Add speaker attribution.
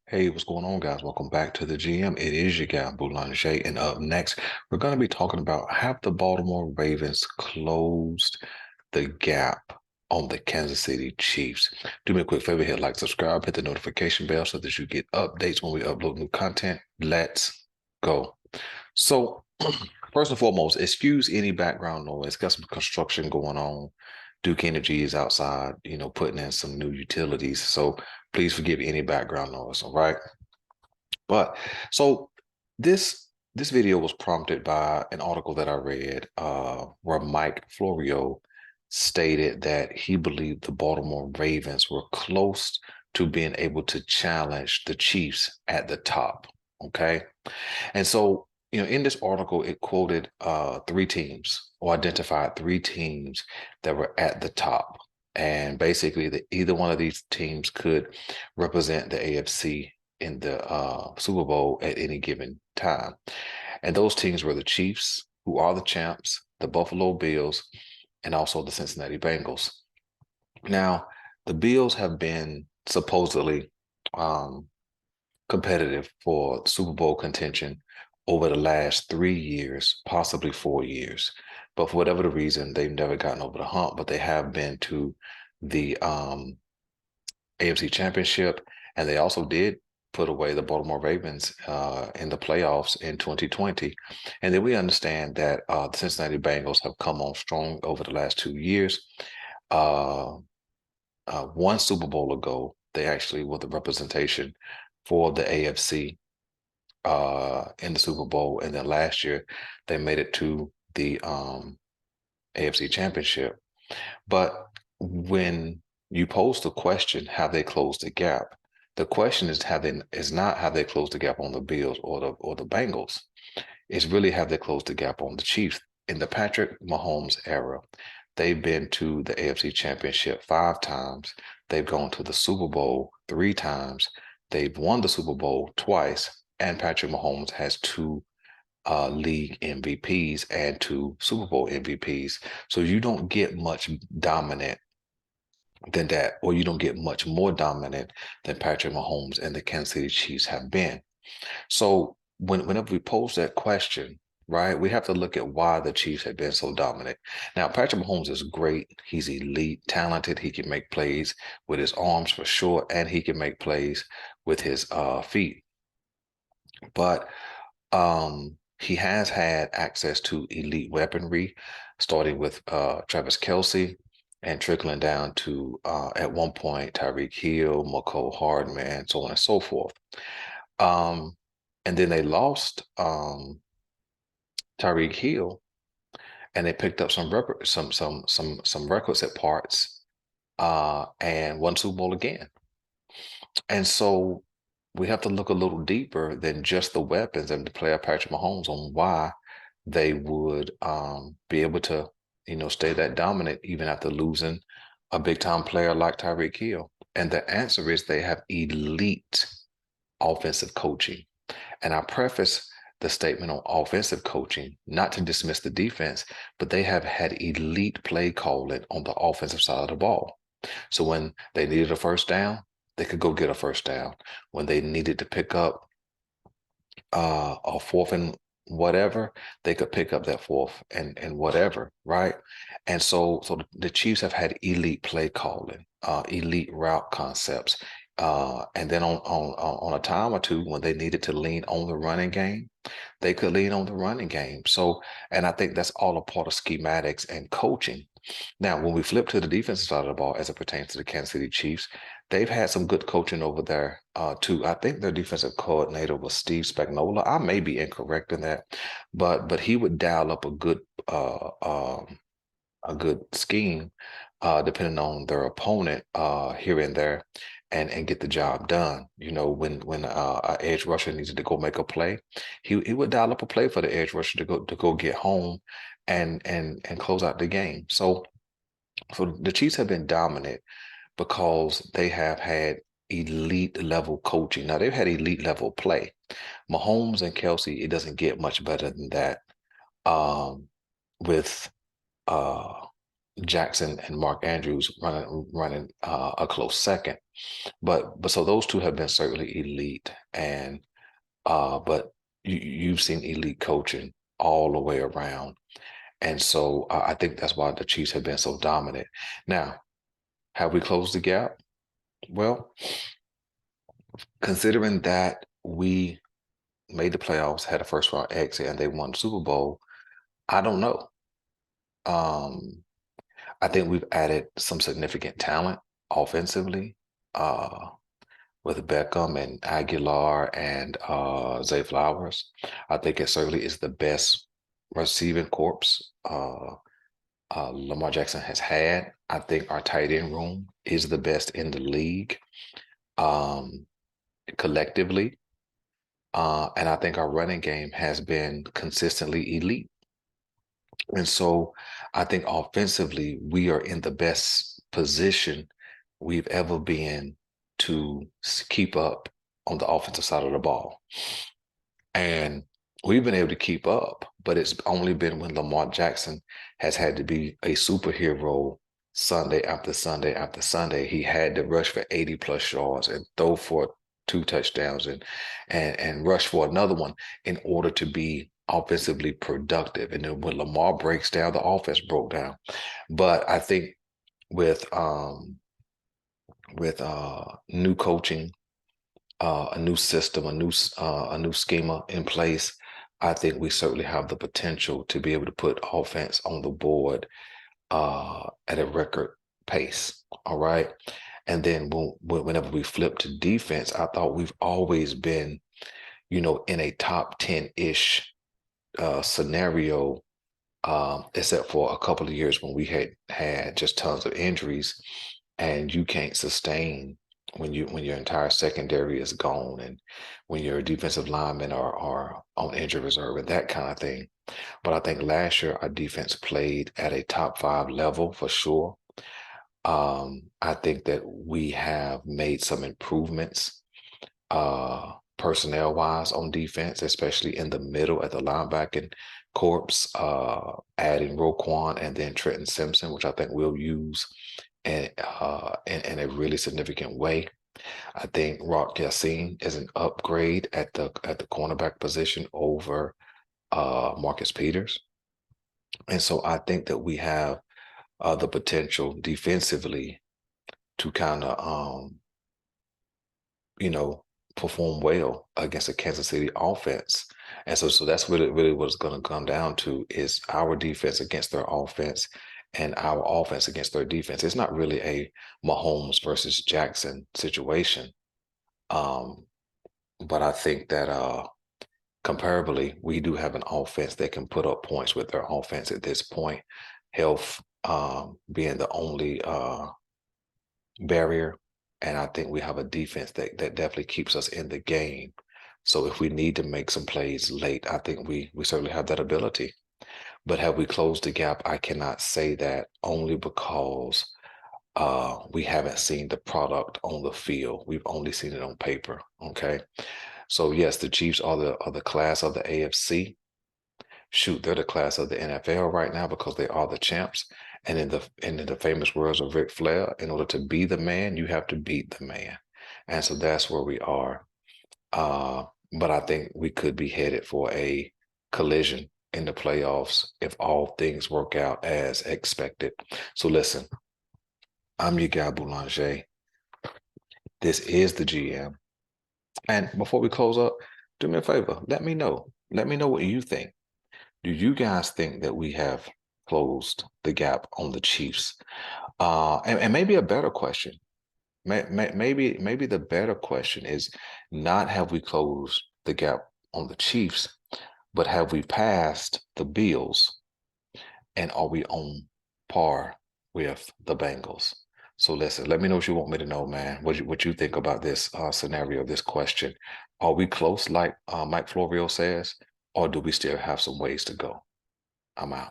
Speaker 1: Hey, what's going on, guys? Welcome back to the GM. It is your guy, Boulanger. And up next, we're going to be talking about have the Baltimore Ravens closed the gap on the Kansas City Chiefs. Do me a quick favor, hit like, subscribe, hit the notification bell so that you get updates when we upload new content. Let's go. So, first and foremost, excuse any background noise. Got some construction going on. Duke Energy is outside, putting in some new utilities. So please forgive any background noise. All right. But so this video was prompted by an article that I read where Mike Florio stated that he believed the Baltimore Ravens were close to being able to challenge the Chiefs at the top. Okay. And so, in this article, it quoted three teams or identified three teams that were at the top. And basically, either one of these teams could represent the AFC in the Super Bowl at any given time. And those teams were the Chiefs, who are the champs, the Buffalo Bills, and also the Cincinnati Bengals. Now, the Bills have been supposedly um, competitive for Super Bowl contention over the last 3 years, possibly 4 years. But for whatever the reason, they've never gotten over the hump, but they have been to the AFC Championship, and they also did put away the Baltimore Ravens in the playoffs in 2020. And then we understand that the Cincinnati Bengals have come on strong over the last 2 years. Uh, one Super Bowl ago, they actually were the representation for the AFC in the Super Bowl, and then last year they made it to the AFC Championship. But when you pose the question, have they closed the gap? The question is not have they closed the gap on the Bills or the Bengals. It's really have they closed the gap on the Chiefs. In the Patrick Mahomes era, they've been to the AFC Championship 5 times. They've gone to the Super Bowl 3 times. They've won the Super Bowl twice, and Patrick Mahomes has two league MVPs and two Super Bowl MVPs. So you don't get much dominant than that, or you don't get much more dominant than Patrick Mahomes and the Kansas City Chiefs have been. So whenever we pose that question, right, we have to look at why the Chiefs have been so dominant. Now, Patrick Mahomes is great. He's elite, talented. He can make plays with his arms for sure, and he can make plays with his feet. But he has had access to elite weaponry, starting with Travis Kelce and trickling down to, at one point, Tyreek Hill, McCole Hardman, so on and so forth. Um, and then they lost Tyreek Hill, and they picked up some requisite parts, and won Super Bowl again. And so we have to look a little deeper than just the weapons and the player Patrick Mahomes on why they would be able to, stay that dominant even after losing a big time player like Tyreek Hill. And the answer is they have elite offensive coaching. And I preface the statement on offensive coaching, not to dismiss the defense, but they have had elite play calling on the offensive side of the ball. So when they needed a first down, they could go get a first down. When they needed to pick up a fourth and whatever, they could pick up that fourth and whatever, right? And so the Chiefs have had elite play calling, elite route concepts. And then on a time or two when they needed to lean on the running game, they could lean on the running game. So, and I think that's all a part of schematics and coaching. Now, when we flip to the defensive side of the ball as it pertains to the Kansas City Chiefs, they've had some good coaching over there too. I think their defensive coordinator was Steve Spagnuolo. I may be incorrect in that, but he would dial up a good scheme depending on their opponent here and there and get the job done. When an edge rusher needed to go make a play, he would dial up a play for the edge rusher to go get home and close out the game. So the Chiefs have been dominant because they have had elite level coaching. Now they've had elite level play. Mahomes and Kelce, it doesn't get much better than that. With uh Jackson and Mark Andrews running a close second. But so those two have been certainly elite, and but you've seen elite coaching all the way around, and so I think that's why the Chiefs have been so dominant. Now, have we closed the gap? Well, considering that we made the playoffs, had a first round exit, and they won the Super Bowl, I don't know. Um, I think we've added some significant talent offensively. With Beckham and Aguilar and Zay Flowers. I think it certainly is the best receiving corps Lamar Jackson has had. I think our tight end room is the best in the league um, collectively. And I think our running game has been consistently elite. And so I think offensively, we are in the best position we've ever been to keep up on the offensive side of the ball. And we've been able to keep up, but it's only been when Lamar Jackson has had to be a superhero Sunday after Sunday after Sunday. He had to rush for 80 plus yards and throw for 2 touchdowns and rush for another one in order to be offensively productive. And then when Lamar breaks down, the offense broke down. But I think with new coaching, a new system, a new schema in place, I think we certainly have the potential to be able to put offense on the board at a record pace. All right. And then whenever we flip to defense, I thought we've always been, in a top 10-ish scenario, except for a couple of years when we had just tons of injuries, and you can't sustain when your entire secondary is gone, and when your defensive linemen are on injury reserve and that kind of thing. But I think last year our defense played at a top 5 level for sure. I think that we have made some improvements personnel wise on defense, especially in the middle at the linebacking corps, adding Roquan and then Trenton Simpson, which I think we'll use in a really significant way. I think Rock Yassin is an upgrade at the cornerback position over Marcus Peters. And so I think that we have the potential defensively to kind of perform well against a Kansas City offense. And so that's really what it's going to come down to is our defense against their offense and our offense against their defense. It's not really a Mahomes versus Jackson situation. But I think that comparably, we do have an offense that can put up points with their offense at this point. Health being the only barrier. And I think we have a defense that definitely keeps us in the game. So if we need to make some plays late, I think we certainly have that ability. But have we closed the gap? I cannot say that only because we haven't seen the product on the field. We've only seen it on paper. Okay. So yes, the Chiefs are the class of the AFC. Shoot, they're the class of the NFL right now because they are the champs. And in the famous words of Ric Flair, in order to be the man, you have to beat the man. And so that's where we are. But I think we could be headed for a collision in the playoffs if all things work out as expected. So listen, I'm your guy Boulanger. This is the GM. And before we close up, do me a favor. Let me know. Let me know what you think. Do you guys think that we have closed the gap on the Chiefs? And maybe a better question. Maybe the better question is not have we closed the gap on the Chiefs, but have we passed the Bills, and are we on par with the Bengals? So listen, let me know what you want me to know, man. What you think about this scenario, this question? Are we close, like Mike Florio says, or do we still have some ways to go? I'm out.